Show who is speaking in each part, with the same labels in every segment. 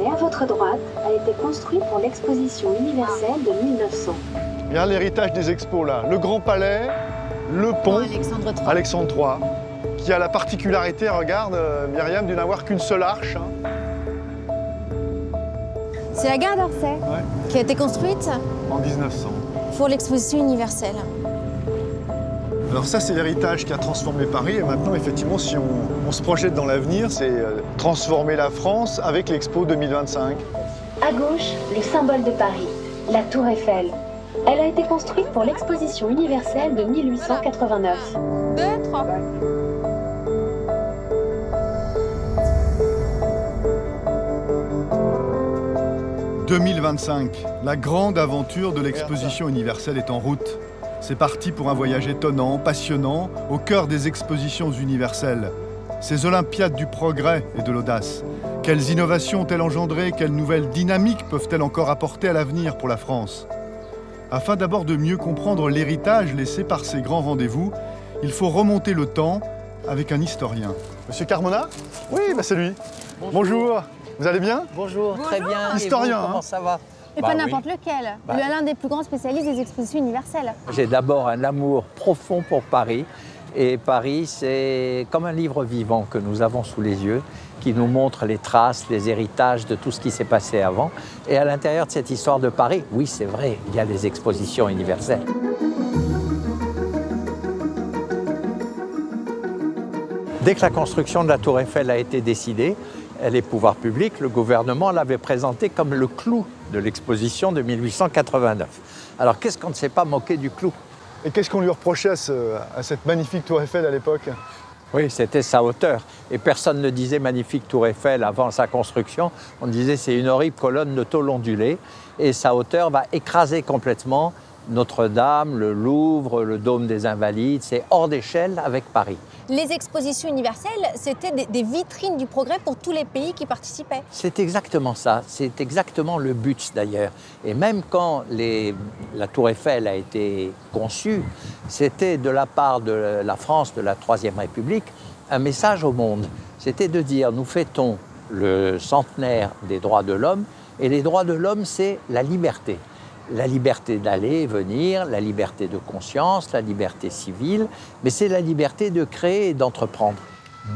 Speaker 1: palais, à votre droite, a été construit pour l'exposition universelle de 1900.
Speaker 2: Regarde l'héritage des expos là, le Grand Palais, le pont Alexandre III, qui a la particularité, regarde Myriam, de n'avoir qu'une seule arche.
Speaker 3: C'est la gare d'Orsay qui a été construite
Speaker 2: En 1900.
Speaker 3: pour l'exposition universelle.
Speaker 2: Alors ça, c'est l'héritage qui a transformé Paris. Et maintenant, effectivement, si on se projette dans l'avenir, c'est transformer la France avec l'Expo 2025.
Speaker 1: À gauche, le symbole de Paris, la Tour Eiffel. Elle a été construite pour l'exposition universelle de 1889.
Speaker 3: 2, 3.
Speaker 2: « 2025, la grande aventure de l'exposition universelle est en route. C'est parti pour un voyage étonnant, passionnant, au cœur des expositions universelles. Ces Olympiades du progrès et de l'audace. Quelles innovations ont-elles engendré? Quelles nouvelles dynamiques peuvent-elles encore apporter à l'avenir pour la France? Afin d'abord de mieux comprendre l'héritage laissé par ces grands rendez-vous, il faut remonter le temps avec un historien. Monsieur Carmona? Oui, c'est lui. Bonjour. Vous allez bien?
Speaker 4: Bonjour, très bien.
Speaker 2: Historien,
Speaker 4: et vous, comment ça va?
Speaker 3: Et pas n'importe lequel. L'un des plus grands spécialistes des expositions universelles.
Speaker 4: J'ai d'abord un amour profond pour Paris. Et Paris, c'est comme un livre vivant que nous avons sous les yeux, qui nous montre les traces, les héritages de tout ce qui s'est passé avant. Et à l'intérieur de cette histoire de Paris, oui, c'est vrai, il y a des expositions universelles. Dès que la construction de la Tour Eiffel a été décidée, les pouvoirs publics, le gouvernement l'avait présenté comme le clou de l'exposition de 1889. Alors qu'est-ce qu'on ne s'est pas moqué du clou?
Speaker 2: Et qu'est-ce qu'on lui reprochait à cette magnifique Tour Eiffel à l'époque?
Speaker 4: Oui, c'était sa hauteur. Et personne ne disait magnifique Tour Eiffel avant sa construction. On disait c'est une horrible colonne de tôle ondulée. Et sa hauteur va écraser complètement Notre-Dame, le Louvre, le Dôme des Invalides. C'est hors d'échelle avec Paris.
Speaker 3: Les expositions universelles, c'était des vitrines du progrès pour tous les pays qui participaient.
Speaker 4: C'est exactement ça, c'est exactement le but d'ailleurs. Et même quand la Tour Eiffel a été conçue, c'était de la part de la France, de la Troisième République, un message au monde. C'était de dire, nous fêtons le centenaire des droits de l'homme, et les droits de l'homme, c'est la liberté. La liberté d'aller et venir, la liberté de conscience, la liberté civile, mais c'est la liberté de créer et d'entreprendre.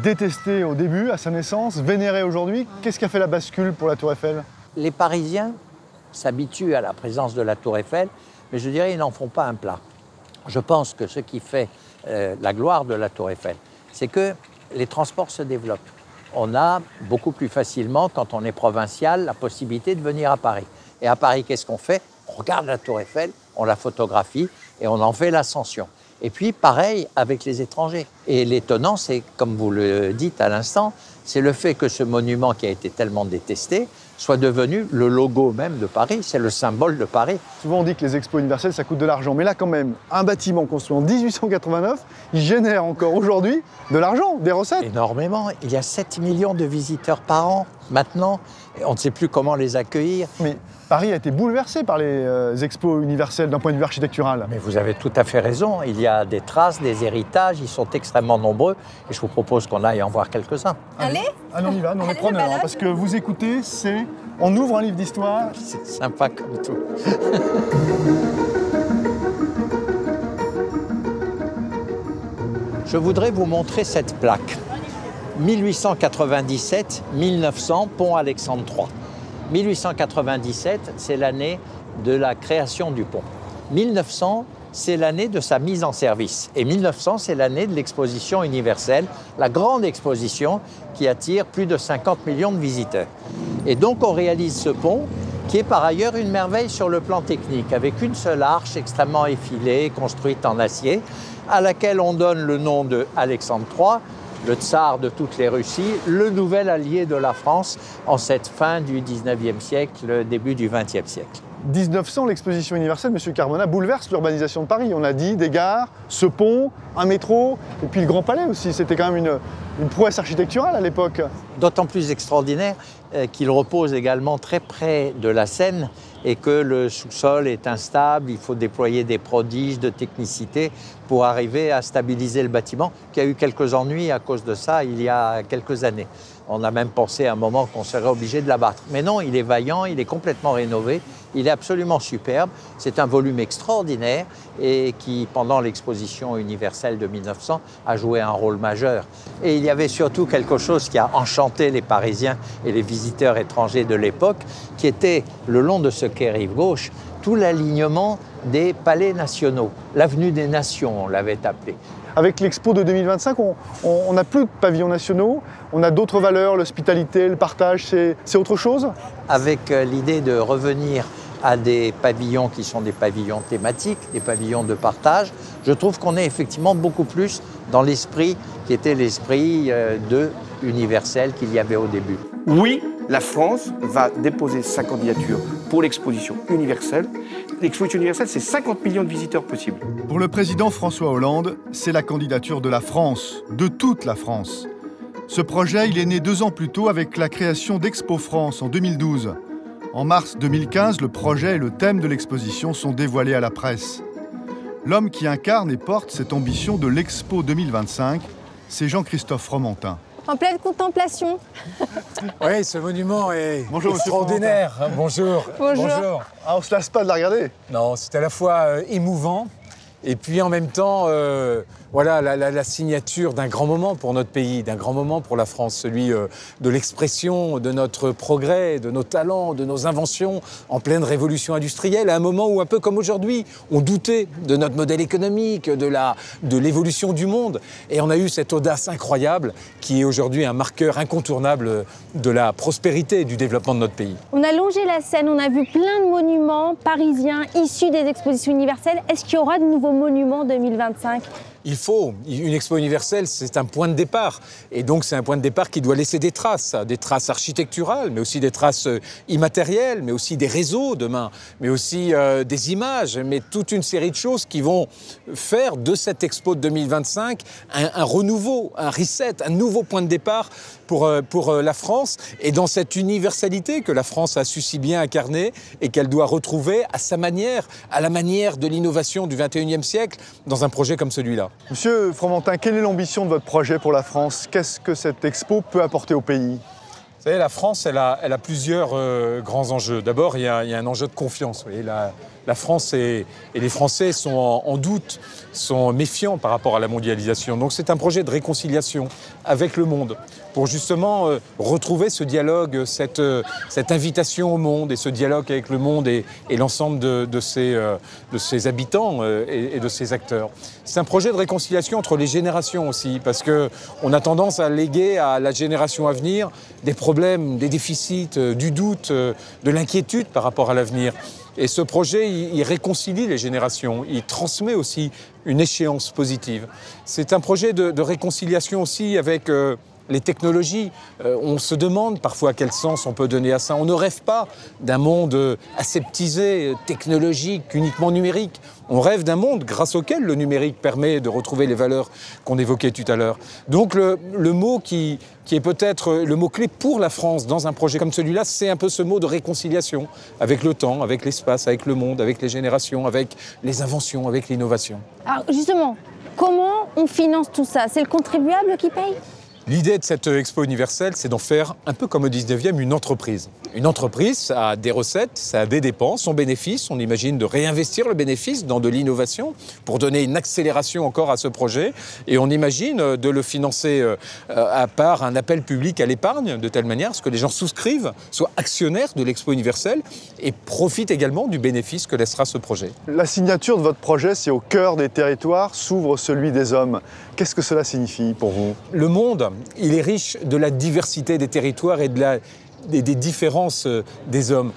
Speaker 2: Détesté au début, à sa naissance, vénéré aujourd'hui, qu'est-ce qui a fait la bascule pour la Tour Eiffel?
Speaker 4: Les Parisiens s'habituent à la présence de la Tour Eiffel, mais je dirais ils n'en font pas un plat. Je pense que ce qui fait la gloire de la Tour Eiffel, c'est que les transports se développent. On a beaucoup plus facilement, quand on est provincial, la possibilité de venir à Paris. Et à Paris, qu'est-ce qu'on fait? On regarde la Tour Eiffel, on la photographie et on en fait l'ascension. Et puis, pareil avec les étrangers. Et l'étonnant, c'est, comme vous le dites à l'instant, c'est le fait que ce monument qui a été tellement détesté soit devenu le logo même de Paris, c'est le symbole de Paris.
Speaker 2: Souvent on dit que les expos universelles, ça coûte de l'argent, mais là quand même, un bâtiment construit en 1889, il génère encore aujourd'hui de l'argent, des recettes.
Speaker 4: Énormément, il y a 7 millions de visiteurs par an maintenant, et on ne sait plus comment les accueillir.
Speaker 2: Mais Paris a été bouleversé par les expos universelles d'un point de vue architectural.
Speaker 4: Mais vous avez tout à fait raison, il y a des traces, des héritages, ils sont extrêmement nombreux, et je vous propose qu'on aille en voir quelques-uns.
Speaker 3: Allez,
Speaker 2: on y va, on est preneurs, hein, parce que vous écoutez, on ouvre un livre d'histoire.
Speaker 4: C'est sympa comme tout. Je voudrais vous montrer cette plaque. 1897-1900, pont Alexandre III. 1897, c'est l'année de la création du pont. 1900, c'est l'année de sa mise en service. Et 1900, c'est l'année de l'exposition universelle, la grande exposition qui attire plus de 50 millions de visiteurs. Et donc, on réalise ce pont qui est par ailleurs une merveille sur le plan technique, avec une seule arche extrêmement effilée, construite en acier, à laquelle on donne le nom de Alexandre III, le tsar de toutes les Russies, le nouvel allié de la France en cette fin du 19e siècle, début du 20e siècle.
Speaker 2: 1900, l'exposition universelle, M. Carmona, bouleverse l'urbanisation de Paris. On a dit des gares, ce pont, un métro, et puis le Grand Palais aussi. C'était quand même une prouesse architecturale à l'époque.
Speaker 4: D'autant plus extraordinaire qu'il repose également très près de la Seine et que le sous-sol est instable. Il faut déployer des prodiges de technicité pour arriver à stabiliser le bâtiment, qui a eu quelques ennuis à cause de ça il y a quelques années. On a même pensé à un moment qu'on serait obligé de l'abattre. Mais non, il est vaillant, il est complètement rénové, il est absolument superbe. C'est un volume extraordinaire et qui, pendant l'exposition universelle de 1900, a joué un rôle majeur. Et il y avait surtout quelque chose qui a enchanté les Parisiens et les visiteurs étrangers de l'époque, qui était, le long de ce quai rive gauche, tout l'alignement des palais nationaux. L'avenue des Nations, on l'avait appelé.
Speaker 2: Avec l'Expo de 2025, on n'a plus de pavillons nationaux, on a d'autres valeurs, l'hospitalité, le partage, c'est autre chose?
Speaker 4: Avec l'idée de revenir à des pavillons qui sont des pavillons thématiques, des pavillons de partage, je trouve qu'on est effectivement beaucoup plus dans l'esprit qui était l'esprit universel qu'il y avait au début.
Speaker 5: Oui, la France va déposer sa candidature pour l'exposition universelle. L'exposition universelle, c'est 50 millions de visiteurs possibles.
Speaker 2: Pour le président François Hollande, c'est la candidature de la France, de toute la France. Ce projet, il est né 2 ans plus tôt avec la création d'Expo France en 2012. En mars 2015, le projet et le thème de l'exposition sont dévoilés à la presse. L'homme qui incarne et porte cette ambition de l'Expo 2025, c'est Jean-Christophe Fromentin.
Speaker 3: En pleine contemplation.
Speaker 6: Oui, ce monument est
Speaker 2: Bonjour,
Speaker 6: extraordinaire. Bonjour.
Speaker 3: Bonjour.
Speaker 2: Ah, on ne se lasse pas de la regarder?
Speaker 6: Non, c'est à la fois émouvant et puis en même temps, voilà, la signature d'un grand moment pour notre pays, d'un grand moment pour la France, celui de l'expression de notre progrès, de nos talents, de nos inventions en pleine révolution industrielle, à un moment où, un peu comme aujourd'hui, on doutait de notre modèle économique, de l'évolution du monde. Et on a eu cette audace incroyable qui est aujourd'hui un marqueur incontournable de la prospérité et du développement de notre pays.
Speaker 3: On a longé la Seine, on a vu plein de monuments parisiens issus des expositions universelles. Est-ce qu'il y aura de nouveaux monuments en 2025 ?
Speaker 6: Il faut. Une expo universelle, c'est un point de départ. Et donc, c'est un point de départ qui doit laisser des traces architecturales, mais aussi des traces immatérielles, mais aussi des réseaux demain, mais aussi des images, mais toute une série de choses qui vont faire de cette expo de 2025 un renouveau, un reset, un nouveau point de départ pour la France et dans cette universalité que la France a su si bien incarner et qu'elle doit retrouver à sa manière, à la manière de l'innovation du XXIe siècle dans un projet comme celui-là.
Speaker 2: Monsieur Fromentin, quelle est l'ambition de votre projet pour la France? Qu'est-ce que cette expo peut apporter au pays?
Speaker 6: Vous savez, la France, elle a plusieurs grands enjeux. D'abord, il y a un enjeu de confiance. Vous voyez, la France et les Français sont en doute, sont méfiants par rapport à la mondialisation. Donc c'est un projet de réconciliation avec le monde pour justement retrouver ce dialogue, cette invitation au monde et ce dialogue avec le monde et l'ensemble de ses habitants et de ses acteurs. C'est un projet de réconciliation entre les générations aussi, parce qu'on a tendance à léguer à la génération à venir des problèmes, des déficits, du doute, de l'inquiétude par rapport à l'avenir. Et ce projet, il réconcilie les générations, il transmet aussi une échéance positive. C'est un projet de réconciliation aussi avec les technologies. On se demande parfois quel sens on peut donner à ça. On ne rêve pas d'un monde aseptisé, technologique, uniquement numérique. On rêve d'un monde grâce auquel le numérique permet de retrouver les valeurs qu'on évoquait tout à l'heure. Donc le mot qui est peut-être le mot-clé pour la France dans un projet comme celui-là, c'est un peu ce mot de réconciliation avec le temps, avec l'espace, avec le monde, avec les générations, avec les inventions, avec l'innovation. Alors
Speaker 3: justement, comment on finance tout ça? C'est le contribuable qui paye?
Speaker 6: L'idée de cette expo universelle, c'est d'en faire, un peu comme au 19e, une entreprise. Une entreprise, ça a des recettes, ça a des dépenses, son bénéfice. On imagine de réinvestir le bénéfice dans de l'innovation pour donner une accélération encore à ce projet. Et on imagine de le financer à part un appel public à l'épargne, de telle manière à ce que les gens souscrivent, soient actionnaires de l'expo universelle et profitent également du bénéfice que laissera ce projet.
Speaker 2: La signature de votre projet, c'est au cœur des territoires, s'ouvre celui des hommes. Qu'est-ce que cela signifie pour vous?
Speaker 6: Le monde, il est riche de la diversité des territoires et des différences des hommes.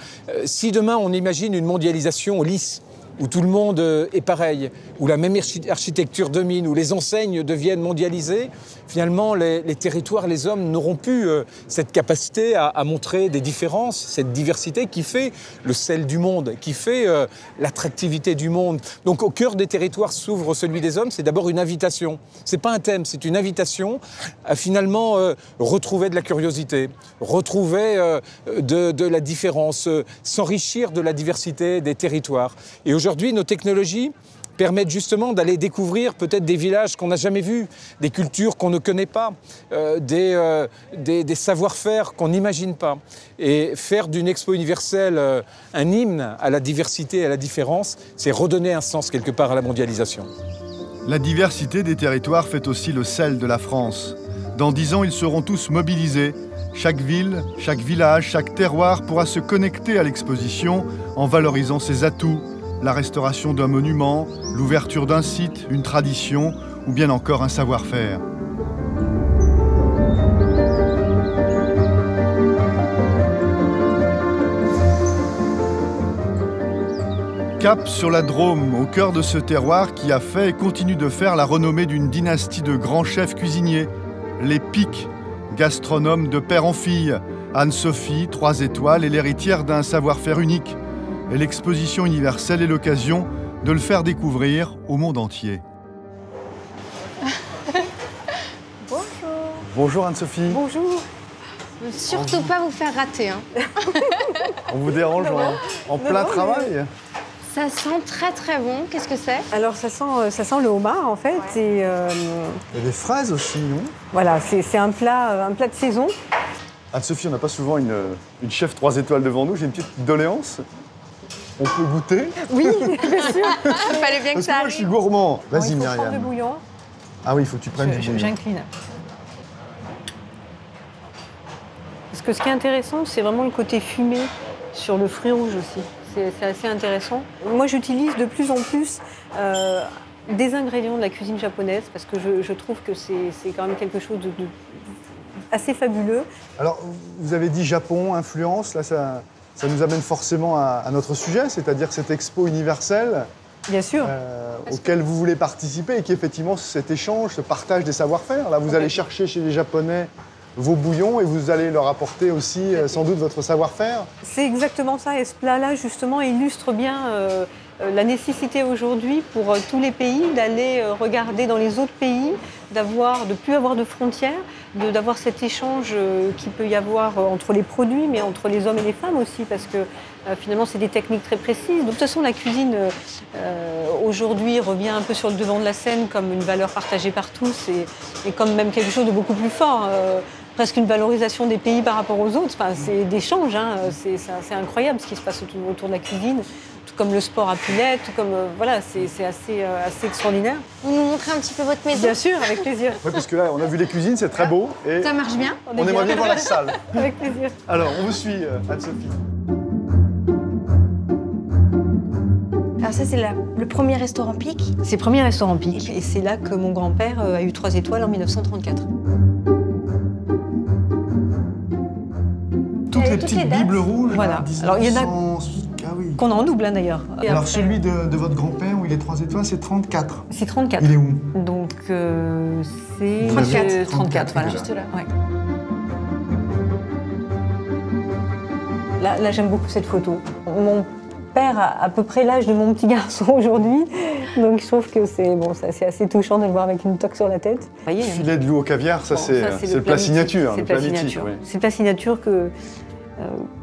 Speaker 6: Si demain on imagine une mondialisation lisse, où tout le monde est pareil, où la même architecture domine, où les enseignes deviennent mondialisées, finalement les territoires, les hommes n'auront plus cette capacité à montrer des différences, cette diversité qui fait le sel du monde, qui fait l'attractivité du monde. Donc au cœur des territoires s'ouvre celui des hommes, c'est d'abord une invitation. C'est pas un thème, c'est une invitation à finalement retrouver de la curiosité, retrouver de la différence, s'enrichir de la diversité des territoires. Et aujourd'hui, nos technologies permettent justement d'aller découvrir peut-être des villages qu'on n'a jamais vus, des cultures qu'on ne connaît pas, des savoir-faire qu'on n'imagine pas. Et faire d'une Expo universelle un hymne à la diversité et à la différence, c'est redonner un sens quelque part à la mondialisation.
Speaker 2: La diversité des territoires fait aussi le sel de la France. Dans 10 ans, ils seront tous mobilisés. Chaque ville, chaque village, chaque terroir pourra se connecter à l'exposition en valorisant ses atouts, la restauration d'un monument, l'ouverture d'un site, une tradition ou bien encore un savoir-faire. Cap sur la Drôme, au cœur de ce terroir qui a fait et continue de faire la renommée d'une dynastie de grands chefs cuisiniers, les Pic, gastronomes de père en fille, Anne-Sophie, 3 étoiles et l'héritière d'un savoir-faire unique. Et l'exposition universelle est l'occasion de le faire découvrir au monde entier.
Speaker 7: Bonjour.
Speaker 2: Bonjour Anne-Sophie.
Speaker 7: Bonjour. Ne surtout pas vous faire rater. Hein.
Speaker 2: On vous dérange en plein travail?
Speaker 7: Ça sent très très bon. Qu'est-ce que c'est?
Speaker 8: Alors ça sent le homard en fait.
Speaker 7: Ouais.
Speaker 8: Et,
Speaker 2: Il y a des fraises aussi, non?
Speaker 8: voilà, c'est un plat de saison.
Speaker 2: Anne-Sophie, on n'a pas souvent une chef 3 étoiles devant nous. J'ai une petite doléance. On peut goûter?
Speaker 8: Oui, bien sûr.
Speaker 7: Il fallait bien que
Speaker 2: Parce
Speaker 7: ça
Speaker 2: que moi, je suis
Speaker 7: arrive.
Speaker 2: gourmand.
Speaker 8: Bon,
Speaker 2: Vas-y,
Speaker 8: il faut prendre le
Speaker 2: Myriam.
Speaker 8: bouillon.
Speaker 2: Ah oui, il faut que tu prennes du bouillon.
Speaker 8: J'incline. Parce que ce qui est intéressant, c'est vraiment le côté fumé sur le fruit rouge aussi. C'est assez intéressant. Moi, j'utilise de plus en plus des ingrédients de la cuisine japonaise parce que je trouve que c'est quand même quelque chose de assez fabuleux.
Speaker 2: Alors, vous avez dit Japon, influence. Là, ça nous amène forcément à notre sujet, c'est-à-dire cette expo universelle
Speaker 8: Bien sûr.
Speaker 2: auquel vous voulez participer et qui est effectivement cet échange, ce partage des savoir-faire. Là, vous allez chercher chez les Japonais vos bouillons et vous allez leur apporter aussi sans doute votre savoir-faire.
Speaker 8: C'est exactement ça. Et ce plat-là, justement, illustre bien la nécessité aujourd'hui pour tous les pays d'aller regarder dans les autres pays, de plus avoir de frontières, d'avoir cet échange qu'il peut y avoir entre les produits, mais entre les hommes et les femmes aussi, parce que finalement, c'est des techniques très précises. De toute façon, la cuisine, aujourd'hui, revient un peu sur le devant de la scène comme une valeur partagée par tous et comme même quelque chose de beaucoup plus fort. Presque une valorisation des pays par rapport aux autres. Enfin, c'est d'échange, hein. C'est incroyable ce qui se passe autour de la cuisine, tout comme le sport à Pilet, tout comme voilà, c'est assez extraordinaire.
Speaker 7: Vous nous montrez un petit peu votre maison?
Speaker 8: Bien sûr, avec plaisir.
Speaker 2: Oui, parce que là, on a vu les cuisines, c'est très beau. Et
Speaker 7: Ça marche bien?
Speaker 2: on aimerait bien voir la salle.
Speaker 8: Avec plaisir.
Speaker 2: Alors, on vous suit, Anne-Sophie.
Speaker 3: Alors ça, c'est le premier restaurant Pic.
Speaker 8: C'est le premier restaurant Pic, et c'est là que mon grand-père a eu 3 étoiles en 1934.
Speaker 2: Toutes les
Speaker 3: toutes
Speaker 2: petites
Speaker 3: les dates.
Speaker 2: bibles rouges.
Speaker 8: Voilà.
Speaker 2: là,
Speaker 8: Alors, il y en a
Speaker 2: 1900. Ah oui.
Speaker 8: qu'on a en double, hein, d'ailleurs. Et
Speaker 2: Alors,
Speaker 8: après,
Speaker 2: celui de votre grand-père où il est 3 étoiles, c'est 34.
Speaker 8: c'est 34.
Speaker 2: Il est où?
Speaker 8: Donc, c'est
Speaker 2: 34.
Speaker 8: 34, voilà.
Speaker 3: Juste là.
Speaker 8: Ouais. Là, j'aime beaucoup cette photo. Mon père a à peu près l'âge de mon petit garçon aujourd'hui, donc je trouve que c'est assez touchant de le voir avec une toque sur la tête. Vous voyez,
Speaker 2: Filet de loup au caviar, ça,
Speaker 8: bon,
Speaker 2: c'est le plat signature.
Speaker 8: C'est le plat signature.
Speaker 2: oui.
Speaker 8: C'est le plat signature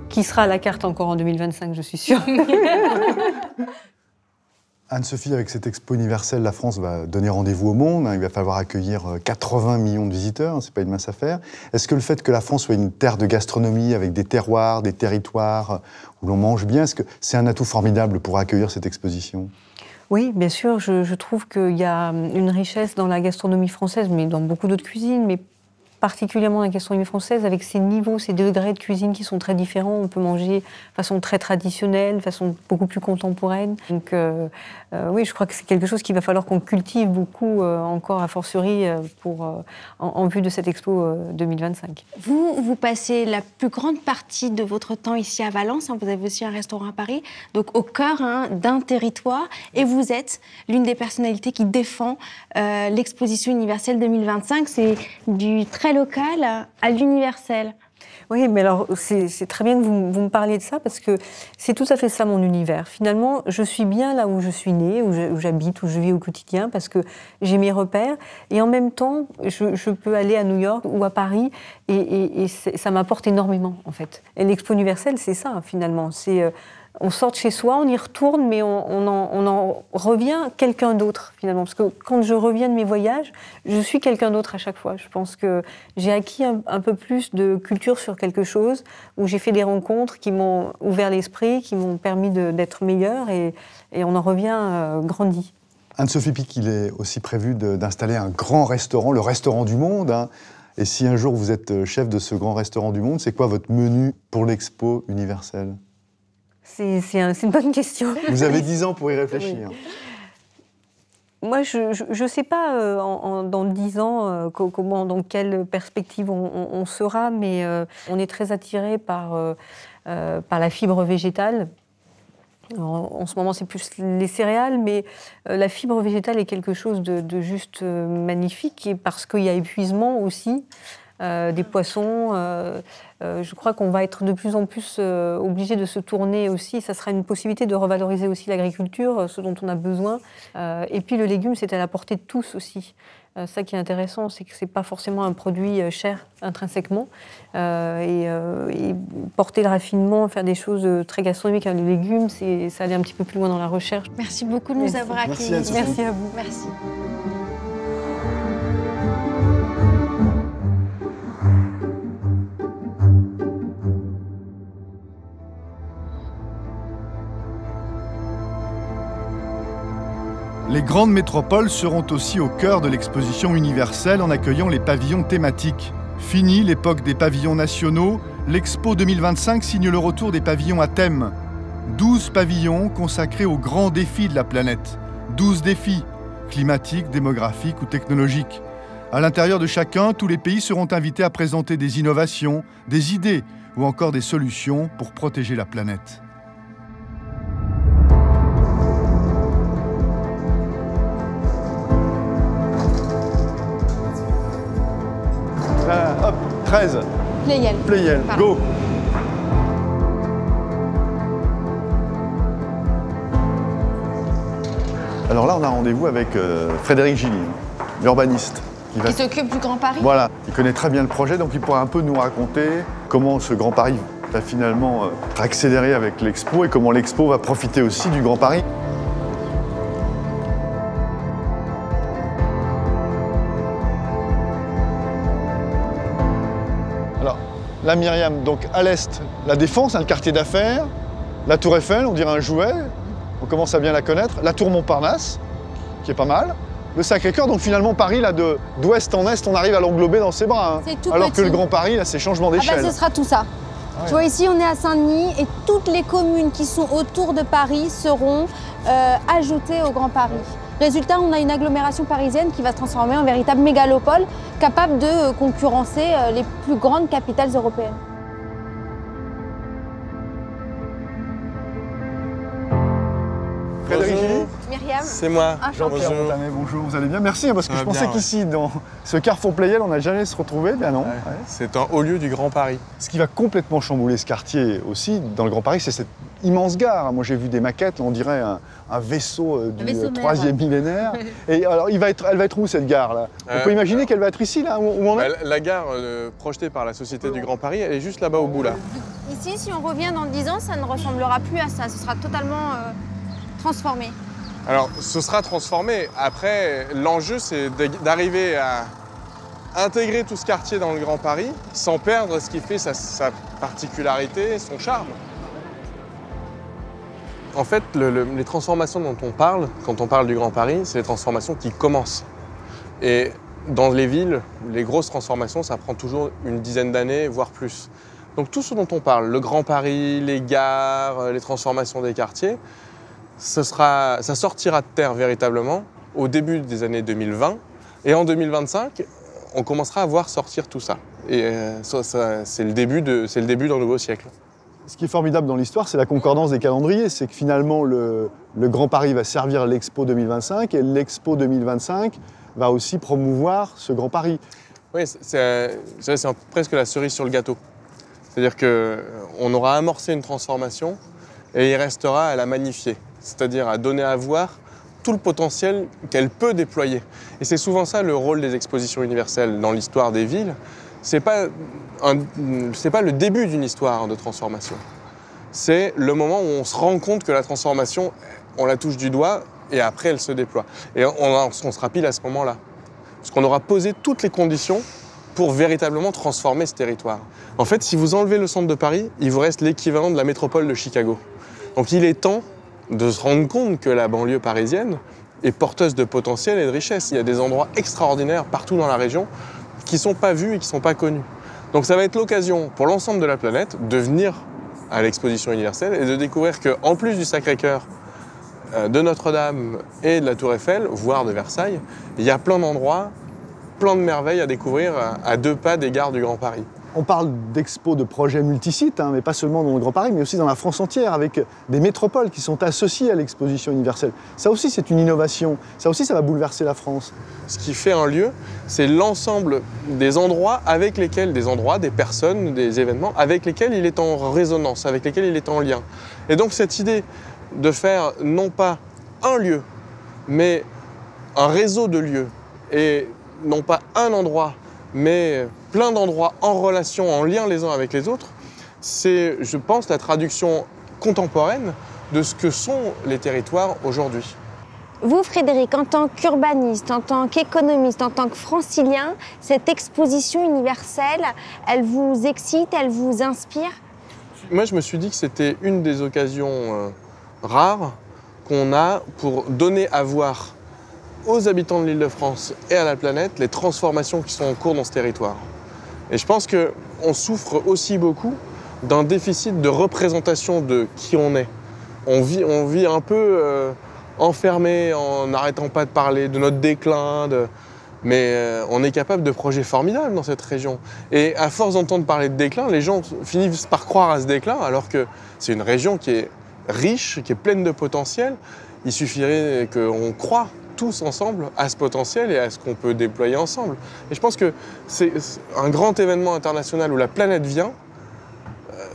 Speaker 8: qui sera à la carte encore en 2025, je suis sûre.
Speaker 2: Anne-Sophie, avec cette expo universelle, la France va donner rendez-vous au monde. Il va falloir accueillir 80 millions de visiteurs, c'est pas une mince affaire. Est-ce que le fait que la France soit une terre de gastronomie, avec des terroirs, des territoires où l'on mange bien, est-ce que c'est un atout formidable pour accueillir cette exposition?
Speaker 8: Oui, bien sûr, je trouve qu'il y a une richesse dans la gastronomie française, mais dans beaucoup d'autres cuisines, mais particulièrement la gastronomie française, avec ses niveaux, ses degrés de cuisine qui sont très différents. On peut manger de façon très traditionnelle, de façon beaucoup plus contemporaine. Donc oui, je crois que c'est quelque chose qu'il va falloir qu'on cultive beaucoup encore a fortiori en vue de cette Expo 2025.
Speaker 3: Vous passez la plus grande partie de votre temps ici à Valence. Vous avez aussi un restaurant à Paris, donc au cœur d'un territoire. Et vous êtes l'une des personnalités qui défend l'exposition universelle 2025. C'est du très local à l'universel.
Speaker 8: Oui, mais alors c'est très bien que vous me parliez de ça parce que c'est tout à fait ça mon univers. Finalement, je suis bien là où je suis née, où j'habite, où je vis au quotidien parce que j'ai mes repères et en même temps, je peux aller à New York ou à Paris et ça m'apporte énormément en fait. Et l'Expo universelle, c'est ça finalement. C'est on sort de chez soi, on y retourne, mais on en revient quelqu'un d'autre finalement. Parce que quand je reviens de mes voyages, je suis quelqu'un d'autre à chaque fois. Je pense que j'ai acquis un peu plus de culture sur quelque chose, où j'ai fait des rencontres qui m'ont ouvert l'esprit, qui m'ont permis d'être meilleure, et on en revient grandi.
Speaker 2: Anne-Sophie Pic, il est aussi prévu d'installer un grand restaurant, le restaurant du monde. Hein. Et si un jour vous êtes chef de ce grand restaurant du monde, c'est quoi votre menu pour l'Expo universelle ?
Speaker 8: C'est une bonne question.
Speaker 2: Vous avez 10 ans pour y réfléchir.
Speaker 8: Oui. Moi, je ne sais pas dans 10 ans dans quelle perspective on sera, mais on est très attiré par la fibre végétale. En ce moment, c'est plus les céréales, mais la fibre végétale est quelque chose de juste magnifique, et parce qu'il y a épuisement aussi des poissons. Je crois qu'on va être de plus en plus obligé de se tourner aussi. Ça sera une possibilité de revaloriser aussi l'agriculture, ce dont on a besoin. Et puis le légume, c'est à la portée de tous aussi. Ça qui est intéressant, c'est que ce n'est pas forcément un produit cher intrinsèquement. Et porter le raffinement, faire des choses très gastronomiques avec les légumes, c'est aller un petit peu plus loin dans la recherche.
Speaker 3: Merci beaucoup de nous avoir accueillis.
Speaker 8: Merci à vous.
Speaker 3: Merci.
Speaker 2: Les grandes métropoles seront aussi au cœur de l'exposition universelle en accueillant les pavillons thématiques. Fini l'époque des pavillons nationaux, l'Expo 2025 signe le retour des pavillons à thème. 12 pavillons consacrés aux grands défis de la planète. 12 défis, climatiques, démographiques ou technologiques. À l'intérieur de chacun, tous les pays seront invités à présenter des innovations, des idées ou encore des solutions pour protéger la planète. Hop, 13.
Speaker 3: Pleyel.
Speaker 2: Pleyel, go. Alors là, on a rendez-vous avec Frédéric Gilly, l'urbaniste.
Speaker 3: Qui s'occupe du Grand Paris.
Speaker 2: Voilà, il connaît très bien le projet, donc il pourra un peu nous raconter comment ce Grand Paris va finalement accélérer avec l'Expo et comment l'Expo va profiter aussi du Grand Paris. Là, Myriam, donc à l'est, la Défense, le quartier d'affaires, la Tour Eiffel, on dirait un jouet, on commence à bien la connaître, la Tour Montparnasse, qui est pas mal, le Sacré-Cœur, donc finalement Paris, là, d'ouest en est, on arrive à l'englober dans ses bras. Hein.
Speaker 3: C'est tout
Speaker 2: alors
Speaker 3: petit.
Speaker 2: que le Grand Paris, là, c'est changement d'échelle.
Speaker 7: Ce sera tout ça.
Speaker 2: Ouais.
Speaker 7: Tu vois, ici, on est à Saint-Denis et toutes les communes qui sont autour de Paris seront ajoutées au Grand Paris. Résultat, on a une agglomération parisienne qui va se transformer en véritable mégalopole, capable de concurrencer les plus grandes capitales européennes.
Speaker 2: Frédéric Gilly,
Speaker 7: Myriam.
Speaker 9: C'est moi.
Speaker 2: Jean-Pierre Montanet, bonjour, vous allez bien? Merci, parce que je pensais qu'ici, dans ce carrefour Pleyel, on n'a jamais se retrouver, bien non.
Speaker 9: Ouais. Ouais. C'est un haut lieu du Grand Paris.
Speaker 2: Ce qui va complètement chambouler ce quartier aussi, dans le Grand Paris, c'est cette immense gare. Moi, j'ai vu des maquettes, on dirait un vaisseau du 3e millénaire. Et alors, elle va être où, cette gare-là? On peut imaginer qu'elle va être ici, là, où on est?
Speaker 9: La gare projetée par la Société du Grand Paris, elle est juste là-bas au bout, là.
Speaker 7: Ici, si on revient dans 10 ans, ça ne ressemblera plus à ça. Ce sera totalement transformé.
Speaker 9: Alors, ce sera transformé. Après, l'enjeu, c'est d'arriver à intégrer tout ce quartier dans le Grand Paris sans perdre ce qui fait sa particularité, son charme. En fait, les transformations dont on parle, quand on parle du Grand Paris, c'est les transformations qui commencent. Et dans les villes, les grosses transformations, ça prend toujours une dizaine d'années, voire plus. Donc tout ce dont on parle, le Grand Paris, les gares, les transformations des quartiers, ça sortira de terre véritablement au début des années 2020. Et en 2025, on commencera à voir sortir tout ça. Et c'est le début d'un nouveau siècle.
Speaker 2: Ce qui est formidable dans l'histoire, c'est la concordance des calendriers. C'est que finalement, le Grand Paris va servir l'Expo 2025 et l'Expo 2025 va aussi promouvoir ce Grand Paris.
Speaker 9: Oui, c'est presque la cerise sur le gâteau. C'est-à-dire qu'on aura amorcé une transformation et il restera à la magnifier. C'est-à-dire à donner à voir tout le potentiel qu'elle peut déployer. Et c'est souvent ça le rôle des expositions universelles dans l'histoire des villes. C'est pas le début d'une histoire de transformation. c'est le moment où on se rend compte que la transformation, on la touche du doigt et après elle se déploie. Et on sera pile à ce moment-là. Parce qu'on aura posé toutes les conditions pour véritablement transformer ce territoire. En fait, si vous enlevez le centre de Paris, il vous reste l'équivalent de la métropole de Chicago. Donc il est temps de se rendre compte que la banlieue parisienne est porteuse de potentiel et de richesse. Il y a des endroits extraordinaires partout dans la région qui ne sont pas vus et qui ne sont pas connus. Donc ça va être l'occasion pour l'ensemble de la planète de venir à l'exposition universelle et de découvrir qu'en plus du Sacré-Cœur, de Notre-Dame et de la Tour Eiffel, voire de Versailles, il y a plein d'endroits, plein de merveilles à découvrir à 2 pas des gares du Grand Paris.
Speaker 2: On parle d'expos, de projets multisites, mais pas seulement dans le Grand Paris, mais aussi dans la France entière, avec des métropoles qui sont associées à l'exposition universelle. Ça aussi, c'est une innovation. Ça aussi, ça va bouleverser la France.
Speaker 9: Ce qui fait un lieu, c'est l'ensemble des endroits avec lesquels, des personnes, des événements, avec lesquels il est en résonance, avec lesquels il est en lien. Et donc cette idée de faire non pas un lieu, mais un réseau de lieux, et non pas un endroit, mais plein d'endroits en relation, en lien les uns avec les autres, c'est, je pense, la traduction contemporaine de ce que sont les territoires aujourd'hui.
Speaker 7: Vous, Frédéric, en tant qu'urbaniste, en tant qu'économiste, en tant que francilien, cette exposition universelle, elle vous excite, elle vous inspire?
Speaker 9: Moi, je me suis dit que c'était une des occasions rares qu'on a pour donner à voir aux habitants de l'Île-de-France et à la planète les transformations qui sont en cours dans ce territoire. Et je pense qu'on souffre aussi beaucoup d'un déficit de représentation de qui on est. On vit un peu enfermé en n'arrêtant pas de parler de notre déclin, mais on est capable de projets formidables dans cette région. Et à force d'entendre parler de déclin, les gens finissent par croire à ce déclin, alors que c'est une région qui est riche, qui est pleine de potentiel. Il suffirait qu'on croie tous ensemble à ce potentiel et à ce qu'on peut déployer ensemble. Et je pense que c'est un grand événement international où la planète vient.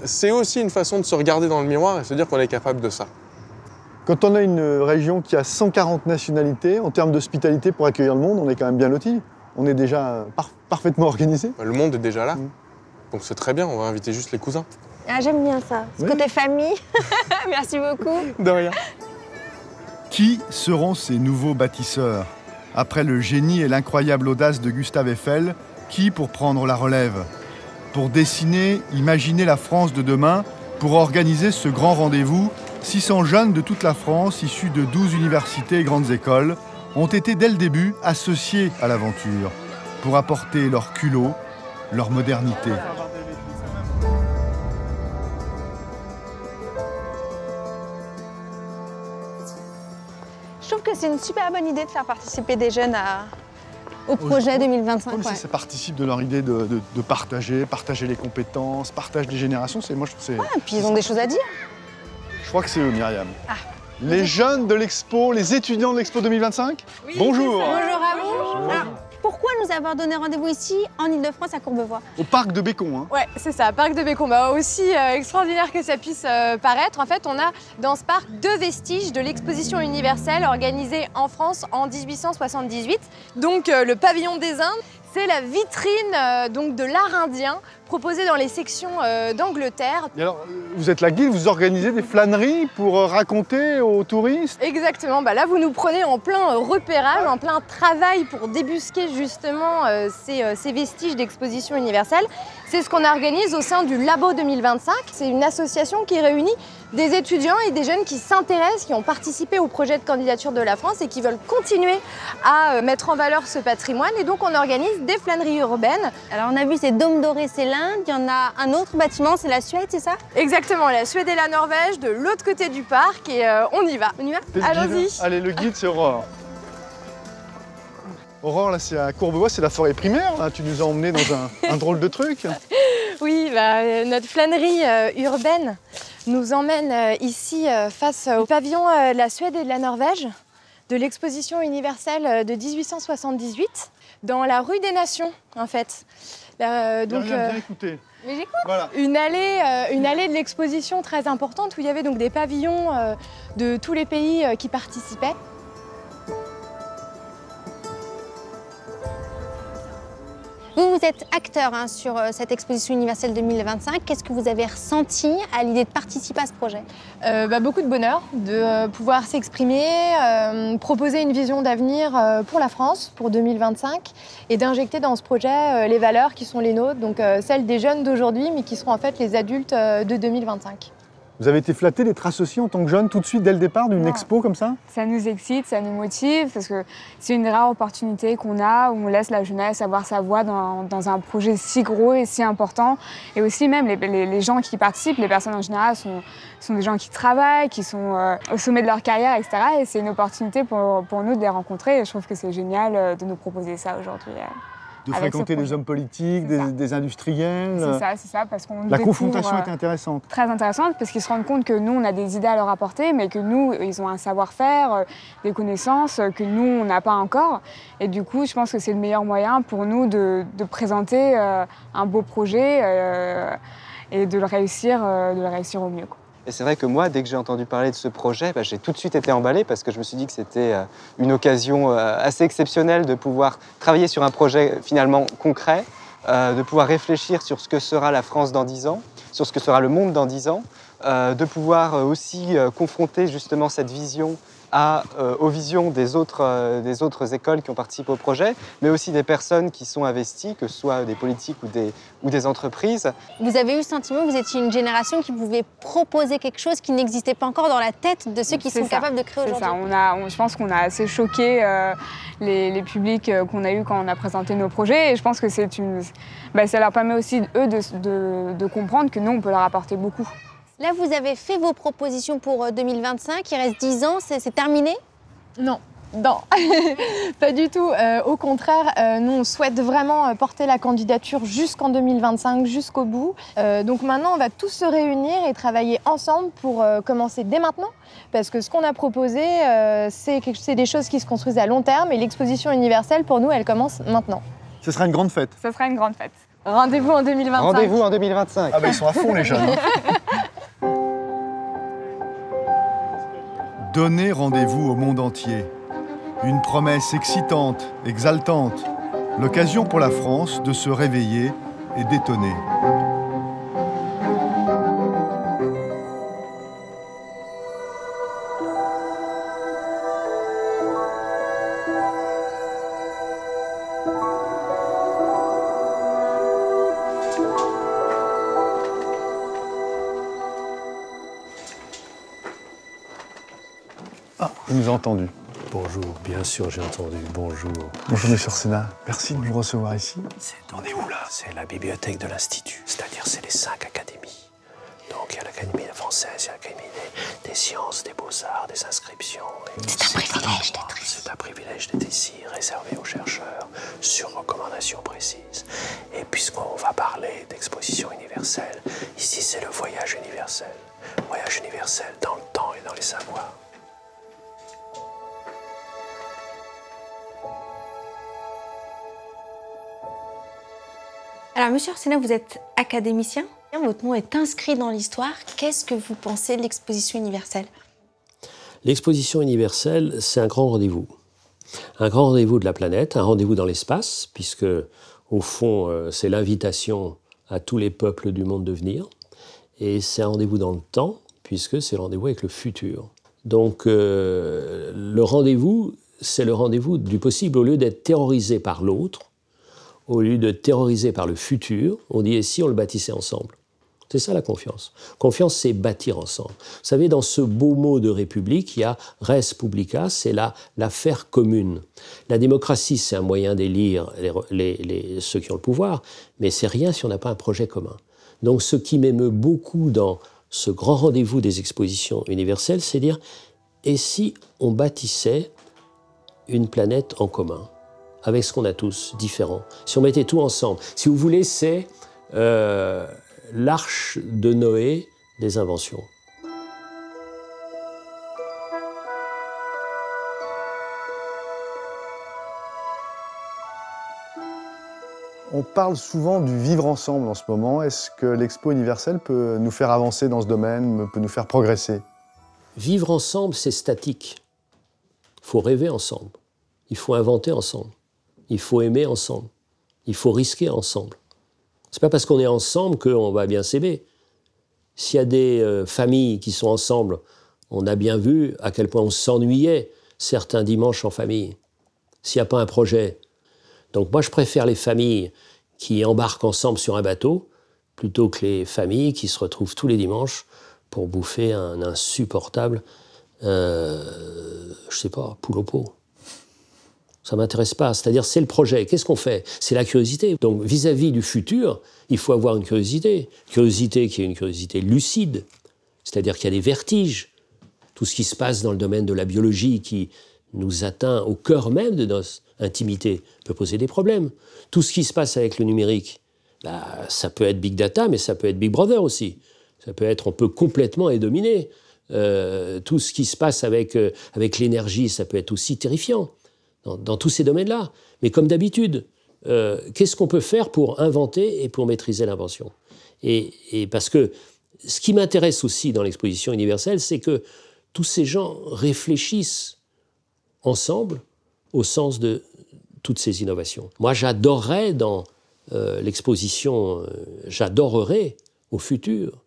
Speaker 9: C'est aussi une façon de se regarder dans le miroir et se dire qu'on est capable de ça.
Speaker 2: Quand on a une région qui a 140 nationalités, en termes d'hospitalité pour accueillir le monde, on est quand même bien lotis. On est déjà parfaitement organisé.
Speaker 9: Le monde est déjà là. Donc c'est très bien, on va inviter juste les cousins.
Speaker 7: Ah, j'aime bien ça, ce côté famille. Merci beaucoup.
Speaker 9: De rien.
Speaker 2: Qui seront ces nouveaux bâtisseurs? Après le génie et l'incroyable audace de Gustave Eiffel, qui pour prendre la relève? Pour dessiner, imaginer la France de demain, pour organiser ce grand rendez-vous, 600 jeunes de toute la France, issus de 12 universités et grandes écoles, ont été dès le début associés à l'aventure, pour apporter leur culot, leur modernité.
Speaker 7: Je trouve que c'est une super bonne idée de faire participer des jeunes au projet 2025.
Speaker 2: Ouais. Ça participe de leur idée de partager les compétences, partage des générations. Moi, je trouve c'est.
Speaker 7: Ouais, et puis ils ont des choses à dire.
Speaker 2: Je crois que c'est eux, Myriam. Ah. Les jeunes de l'expo, les étudiants de l'expo 2025. Oui, bonjour.
Speaker 7: Bonjour à vous. Alors, pourquoi nous avoir donné rendez-vous ici, en Ile-de-France, à Courbevoie?
Speaker 2: Au parc de Bécon. Hein.
Speaker 10: Ouais, c'est ça, parc de Bécon. Aussi extraordinaire que ça puisse paraître, en fait, on a dans ce parc 2 vestiges de l'exposition universelle organisée en France en 1878. Donc le pavillon des Indes, c'est la vitrine donc de l'art indien proposée dans les sections d'Angleterre.
Speaker 2: Et alors, vous êtes la guide, vous organisez des flâneries pour raconter aux touristes?
Speaker 10: Exactement, là vous nous prenez en plein repérage, en plein travail pour débusquer justement ces vestiges d'exposition universelle. C'est ce qu'on organise au sein du Labo 2025. C'est une association qui réunit des étudiants et des jeunes qui s'intéressent, qui ont participé au projet de candidature de la France et qui veulent continuer à mettre en valeur ce patrimoine. Et donc on organise des flâneries urbaines.
Speaker 7: Alors on a vu ces dômes dorés, c'est l'Inde. Il y en a un autre bâtiment, c'est la Suède, c'est ça?
Speaker 10: Exactement, la Suède et la Norvège, de l'autre côté du parc. Et on y va. On y va? Allons-y.
Speaker 2: Allez, le guide, c'est Aurore. Aurore, là, c'est à Courbevoie, c'est la forêt primaire. Là. Tu nous as emmenés dans un drôle de truc.
Speaker 10: Oui, notre flânerie urbaine nous emmène ici face au pavillon de la Suède et de la Norvège de l'exposition universelle de 1878 dans la rue des Nations, en fait.
Speaker 2: Viens écouter.
Speaker 10: Mais j'écoute. Voilà. Une allée de l'exposition très importante où il y avait donc des pavillons de tous les pays qui participaient.
Speaker 7: Vous vous êtes acteur sur cette exposition universelle 2025. Qu'est-ce que vous avez ressenti à l'idée de participer à ce projet?
Speaker 10: Beaucoup de bonheur de pouvoir s'exprimer, proposer une vision d'avenir pour la France, pour 2025, et d'injecter dans ce projet les valeurs qui sont les nôtres, donc celles des jeunes d'aujourd'hui, mais qui seront en fait les adultes de 2025.
Speaker 2: Vous avez été flatté d'être associé en tant que jeune tout de suite dès le départ d'une expo comme ça?
Speaker 11: Ça nous excite, ça nous motive, parce que c'est une rare opportunité qu'on a, où on laisse la jeunesse avoir sa voix dans un projet si gros et si important. Et aussi même les gens qui participent, les personnes en général, sont des gens qui travaillent, qui sont au sommet de leur carrière, etc. Et c'est une opportunité pour nous de les rencontrer. Et je trouve que c'est génial de nous proposer ça aujourd'hui.
Speaker 2: De fréquenter des hommes politiques, des industriels.
Speaker 11: C'est ça, parce qu'on
Speaker 2: La confrontation est intéressante.
Speaker 11: Très intéressante, parce qu'ils se rendent compte que nous, on a des idées à leur apporter, mais que nous, ils ont un savoir-faire, des connaissances que nous, on n'a pas encore. Et du coup, je pense que c'est le meilleur moyen pour nous de présenter un beau projet et de le réussir au mieux, quoi.
Speaker 12: Et c'est vrai que moi, dès que j'ai entendu parler de ce projet, j'ai tout de suite été emballé parce que je me suis dit que c'était une occasion assez exceptionnelle de pouvoir travailler sur un projet finalement concret, de pouvoir réfléchir sur ce que sera la France dans 10 ans, sur ce que sera le monde dans 10 ans, de pouvoir aussi confronter justement cette vision aux visions des autres écoles qui ont participé au projet, mais aussi des personnes qui sont investies, que ce soit des politiques ou des entreprises.
Speaker 7: Vous avez eu le sentiment que vous étiez une génération qui pouvait proposer quelque chose qui n'existait pas encore dans la tête de ceux qui sont capables de créer aujourd'hui.
Speaker 11: Je pense qu'on a assez choqué les publics qu'on a eus quand on a présenté nos projets, et je pense que ça leur permet aussi, eux, de comprendre que nous, on peut leur apporter beaucoup.
Speaker 7: Là, vous avez fait vos propositions pour 2025, il reste 10 ans, c'est terminé?
Speaker 10: Non, pas du tout. Au contraire, nous, on souhaite vraiment porter la candidature jusqu'en 2025, jusqu'au bout. Donc maintenant, on va tous se réunir et travailler ensemble pour commencer dès maintenant. Parce que ce qu'on a proposé, c'est des choses qui se construisent à long terme, et l'exposition universelle, pour nous, elle commence maintenant.
Speaker 2: Ce sera une grande fête.
Speaker 11: Ce sera une grande fête.
Speaker 10: Rendez-vous en 2025.
Speaker 12: Rendez-vous en 2025.
Speaker 2: Ah ils sont à fond, les jeunes. Donnez rendez-vous au monde entier. Une promesse excitante, exaltante. L'occasion pour la France de se réveiller et d'étonner. Vous nous avez entendu.
Speaker 13: Bonjour, bien sûr j'ai entendu, bonjour.
Speaker 2: Bonjour monsieur Orsena, merci de nous recevoir ici.
Speaker 13: On est où là? C'est la bibliothèque de l'Institut, c'est-à-dire c'est les 5 académies. Donc il y a l'Académie française, il y a l'Académie des sciences, des beaux-arts, des inscriptions.
Speaker 7: C'est un privilège d'être ici.
Speaker 13: C'est un privilège d'être ici, réservé aux chercheurs, sur recommandation précise. Et puisqu'on va parler d'exposition universelle, ici c'est le voyage universel. Voyage universel dans le temps et dans les savoirs.
Speaker 3: Alors, monsieur Orsena, vous êtes académicien. Votre nom est inscrit dans l'histoire. Qu'est-ce que vous pensez de l'exposition universelle?
Speaker 13: L'exposition universelle, c'est un grand rendez-vous. Un grand rendez-vous de la planète, un rendez-vous dans l'espace, puisque, au fond, c'est l'invitation à tous les peuples du monde de venir. Et c'est un rendez-vous dans le temps, puisque c'est le rendez-vous avec le futur. Donc, le rendez-vous, c'est le rendez-vous du possible. Au lieu d'être terrorisé par l'autre, au lieu de terroriser par le futur, on dit « et si on le bâtissait ensemble ?» C'est ça la confiance. Confiance, c'est bâtir ensemble. Vous savez, dans ce beau mot de République, il y a « res publica », c'est l'affaire commune. La démocratie, c'est un moyen d'élire ceux qui ont le pouvoir, mais c'est rien si on n'a pas un projet commun. Donc ce qui m'émeut beaucoup dans ce grand rendez-vous des expositions universelles, c'est dire « et si on bâtissait une planète en commun ?» avec ce qu'on a tous, différents. Si on mettait tout ensemble. Si vous voulez, c'est l'arche de Noé des inventions.
Speaker 2: On parle souvent du vivre ensemble en ce moment. Est-ce que l'Expo universelle peut nous faire avancer dans ce domaine, peut nous faire progresser?
Speaker 13: Vivre ensemble, c'est statique. Il faut rêver ensemble. Il faut inventer ensemble. Il faut aimer ensemble. Il faut risquer ensemble. C'est pas parce qu'on est ensemble qu'on va bien s'aimer. S'il y a des familles qui sont ensemble, on a bien vu à quel point on s'ennuyait certains dimanches en famille. S'il n'y a pas un projet. Donc moi, je préfère les familles qui embarquent ensemble sur un bateau plutôt que les familles qui se retrouvent tous les dimanches pour bouffer un insupportable, je sais pas, poule au pot. Ça ne m'intéresse pas. C'est-à-dire, c'est le projet. Qu'est-ce qu'on fait? C'est la curiosité. Donc, vis-à-vis du futur, il faut avoir une curiosité. Curiosité qui est une curiosité lucide. C'est-à-dire qu'il y a des vertiges. Tout ce qui se passe dans le domaine de la biologie qui nous atteint au cœur même de notre intimité peut poser des problèmes. Tout ce qui se passe avec le numérique, ça peut être Big Data, mais ça peut être Big Brother aussi. Ça peut être, on peut complètement être dominé. Tout ce qui se passe avec l'énergie, ça peut être aussi terrifiant. Dans tous ces domaines-là. Mais comme d'habitude, qu'est-ce qu'on peut faire pour inventer et pour maîtriser l'invention? Et parce que ce qui m'intéresse aussi dans l'exposition universelle, c'est que tous ces gens réfléchissent ensemble au sens de toutes ces innovations. Moi, j'adorerais dans l'exposition, j'adorerais au futur,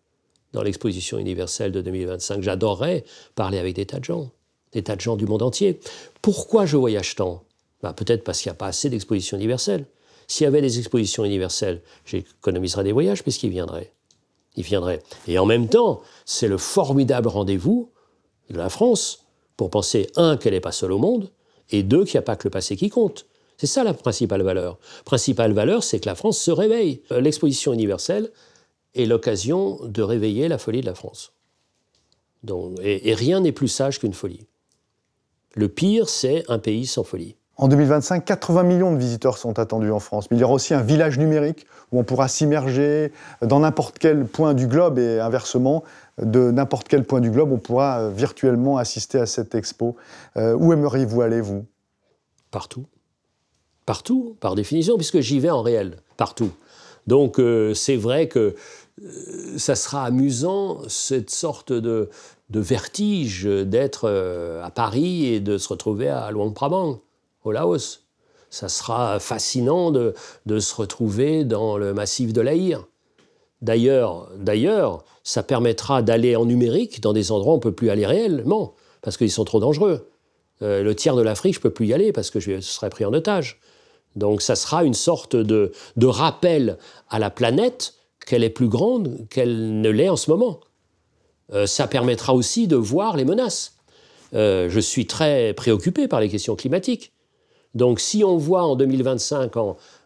Speaker 13: dans l'exposition universelle de 2025, j'adorerais parler avec des tas de gens du monde entier. Pourquoi je voyage tant? Peut-être parce qu'il n'y a pas assez d'expositions universelles. S'il y avait des expositions universelles, j'économiserais des voyages puisqu'ils viendraient. Ils viendraient. Et en même temps, c'est le formidable rendez-vous de la France pour penser, un, qu'elle n'est pas seule au monde, et deux, qu'il n'y a pas que le passé qui compte. C'est ça la principale valeur. Principale valeur, c'est que la France se réveille. L'exposition universelle est l'occasion de réveiller la folie de la France. Donc, et rien n'est plus sage qu'une folie. Le pire, c'est un pays sans folie.
Speaker 2: En 2025, 80 millions de visiteurs sont attendus en France. Mais il y aura aussi un village numérique où on pourra s'immerger dans n'importe quel point du globe et inversement, de n'importe quel point du globe, on pourra virtuellement assister à cette expo. Où aimeriez-vous aller, vous?
Speaker 13: Partout. Partout, par définition, puisque j'y vais en réel. Partout. Donc c'est vrai que ça sera amusant, cette sorte de vertige d'être à Paris et de se retrouver à Luang Prabang, au Laos. Ça sera fascinant de se retrouver dans le massif de l'Aïr. D'ailleurs, ça permettra d'aller en numérique dans des endroits où on ne peut plus aller réellement, parce qu'ils sont trop dangereux. Le tiers de l'Afrique, je ne peux plus y aller parce que je serai pris en otage. Donc ça sera une sorte de rappel à la planète qu'elle est plus grande qu'elle ne l'est en ce moment. Ça permettra aussi de voir les menaces. Je suis très préoccupé par les questions climatiques. Donc si on voit en 2025,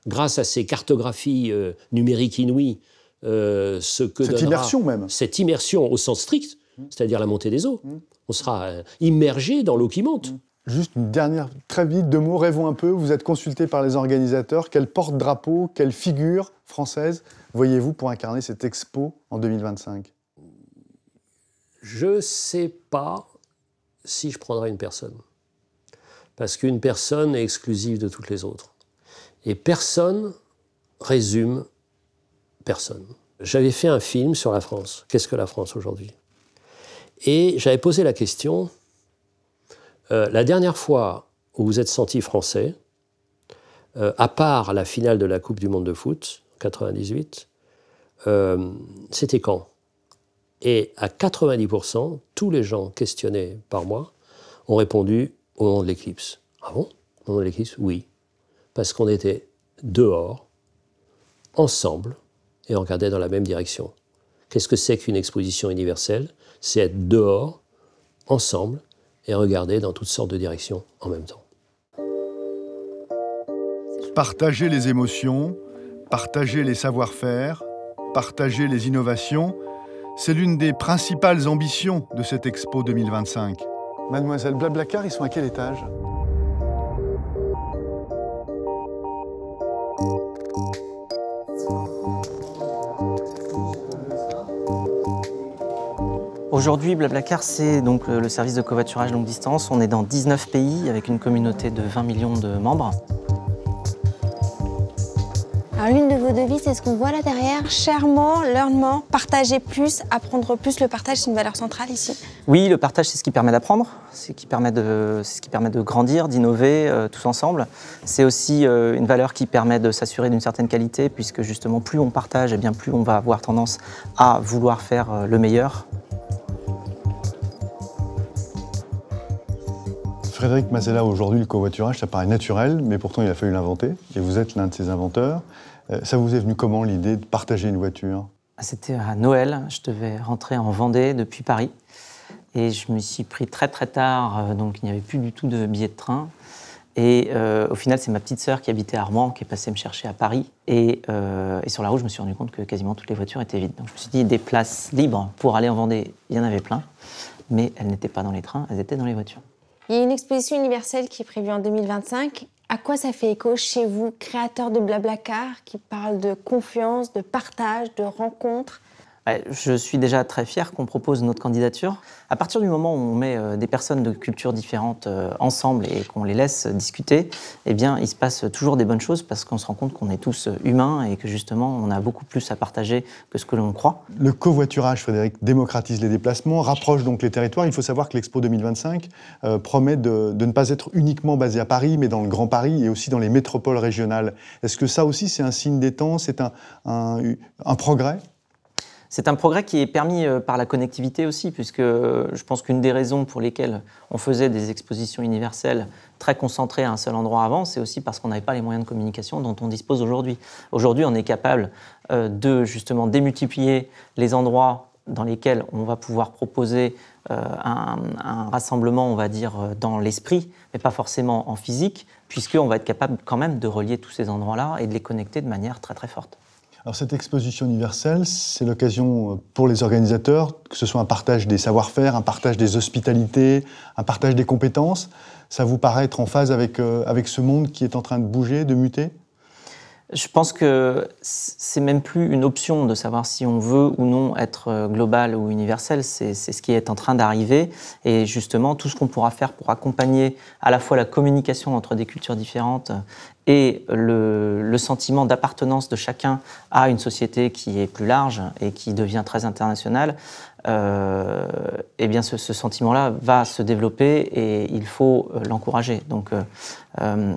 Speaker 13: grâce à ces cartographies numériques inouïes, ce que
Speaker 2: cette immersion même.
Speaker 13: Cette immersion au sens strict, c'est-à-dire la montée des eaux. On sera immergé dans l'eau qui monte.
Speaker 2: Juste une dernière, très vite, 2 mots, rêvons un peu. Vous êtes consulté par les organisateurs. Quel porte-drapeau, quelle figure française voyez-vous pour incarner cette expo en 2025?
Speaker 13: Je ne sais pas si je prendrai une personne. Parce qu'une personne est exclusive de toutes les autres. Et personne résume personne. J'avais fait un film sur la France. Qu'est-ce que la France aujourd'hui? Et j'avais posé la question, la dernière fois où vous êtes senti français, à part la finale de la Coupe du Monde de foot, en 98, c'était quand? Et à 90%, tous les gens questionnés par moi ont répondu au moment de l'éclipse. Ah bon? Au moment de l'éclipse? Oui. Parce qu'on était dehors, ensemble, et on regardait dans la même direction. Qu'est-ce que c'est qu'une exposition universelle? C'est être dehors, ensemble, et regarder dans toutes sortes de directions en même temps.
Speaker 2: Partager les émotions, partager les savoir-faire, partager les innovations, c'est l'une des principales ambitions de cette Expo 2025. Mademoiselle Blablacar, ils sont à quel étage?
Speaker 14: Aujourd'hui, Blablacar, c'est donc le service de covoiturage longue distance. On est dans 19 pays avec une communauté de 20 millions de membres.
Speaker 15: Alors, l'une de vos
Speaker 3: devise, c'est ce qu'on voit là derrière. Share more, learn more, partager plus, apprendre plus. Le partage, c'est une valeur centrale ici.
Speaker 14: Oui, le partage, c'est ce qui permet d'apprendre, c'est ce qui permet de grandir, d'innover tous ensemble. C'est aussi une valeur qui permet de s'assurer d'une certaine qualité, puisque justement, plus on partage, eh bien, plus on va avoir tendance à vouloir faire le meilleur.
Speaker 2: Frédéric Mazella, aujourd'hui, le covoiturage, ça paraît naturel, mais pourtant, il a fallu l'inventer, et vous êtes l'un de ses inventeurs. Ça vous est venu comment, l'idée de partager une voiture?
Speaker 14: C'était à Noël, je devais rentrer en Vendée depuis Paris, et je me suis pris très tard, donc il n'y avait plus du tout de billets de train. Et au final, c'est ma petite sœur qui habitait à Armand qui est passée me chercher à Paris. Et sur la route, je me suis rendu compte que quasiment toutes les voitures étaient vides. Donc je me suis dit, des places libres pour aller en Vendée, il y en avait plein, mais elles n'étaient pas dans les trains, elles étaient dans les voitures.
Speaker 3: Il y a une exposition universelle qui est prévue en 2025. À quoi ça fait écho chez vous, créateur de Blablacar, qui parle de confiance, de partage, de rencontres?
Speaker 14: Je suis déjà très fier qu'on propose notre candidature. À partir du moment où on met des personnes de cultures différentes ensemble et qu'on les laisse discuter, eh bien, il se passe toujours des bonnes choses parce qu'on se rend compte qu'on est tous humains et que justement, on a beaucoup plus à partager que ce que l'on croit.
Speaker 2: Le covoiturage, Frédéric, démocratise les déplacements, rapproche donc les territoires. Il faut savoir que l'Expo 2025 promet de ne pas être uniquement basé à Paris, mais dans le Grand Paris et aussi dans les métropoles régionales. Est-ce que ça aussi, c'est un signe des temps, c'est un progrès ?
Speaker 14: C'est un progrès qui est permis par la connectivité aussi, puisque je pense qu'une des raisons pour lesquelles on faisait des expositions universelles très concentrées à un seul endroit avant, c'est aussi parce qu'on n'avait pas les moyens de communication dont on dispose aujourd'hui. Aujourd'hui, on est capable de justement démultiplier les endroits dans lesquels on va pouvoir proposer un rassemblement, on va dire, dans l'esprit, mais pas forcément en physique, puisqu'on va être capable quand même de relier tous ces endroits-là et de les connecter de manière très très forte.
Speaker 2: Alors cette exposition universelle, c'est l'occasion pour les organisateurs, que ce soit un partage des savoir-faire, un partage des hospitalités, un partage des compétences. Ça vous paraît être en phase avec ce monde qui est en train de bouger, de muter ?
Speaker 14: Je pense que c'est même plus une option de savoir si on veut ou non être global ou universel, c'est ce qui est en train d'arriver. Et justement, tout ce qu'on pourra faire pour accompagner à la fois la communication entre des cultures différentes et le sentiment d'appartenance de chacun à une société qui est plus large et qui devient très internationale, eh bien ce sentiment-là va se développer et il faut l'encourager. Donc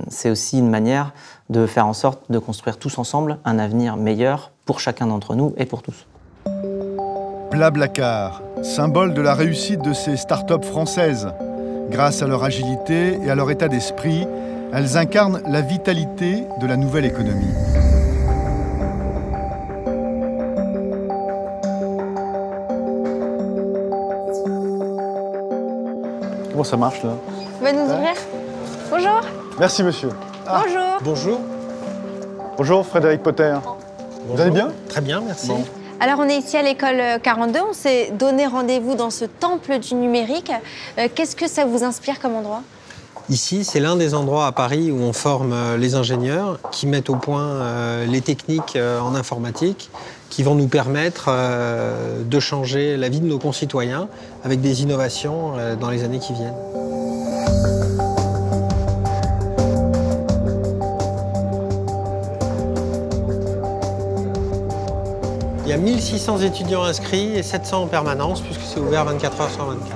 Speaker 14: c'est aussi une manière de faire en sorte de construire tous ensemble un avenir meilleur pour chacun d'entre nous et pour tous.
Speaker 2: Blablacar, symbole de la réussite de ces start-up françaises. Grâce à leur agilité et à leur état d'esprit, elles incarnent la vitalité de la nouvelle économie. Comment ça marche là?
Speaker 3: Vous pouvez nous ouvrir? Bonjour.
Speaker 2: Merci monsieur.
Speaker 3: Ah. Bonjour.
Speaker 6: Bonjour.
Speaker 2: Bonjour Frédéric Potter. Bonjour. Vous allez bien?
Speaker 15: Très bien, merci.
Speaker 3: Bon. Alors on est ici à l'école 42, on s'est donné rendez-vous dans ce temple du numérique. Qu'est-ce que ça vous inspire comme endroit?
Speaker 15: Ici, c'est l'un des endroits à Paris où on forme les ingénieurs qui mettent au point les techniques en informatique qui vont nous permettre de changer la vie de nos concitoyens avec des innovations dans les années qui viennent. Il y a 1600 étudiants inscrits et 700 en permanence puisque c'est ouvert 24 heures sur 24.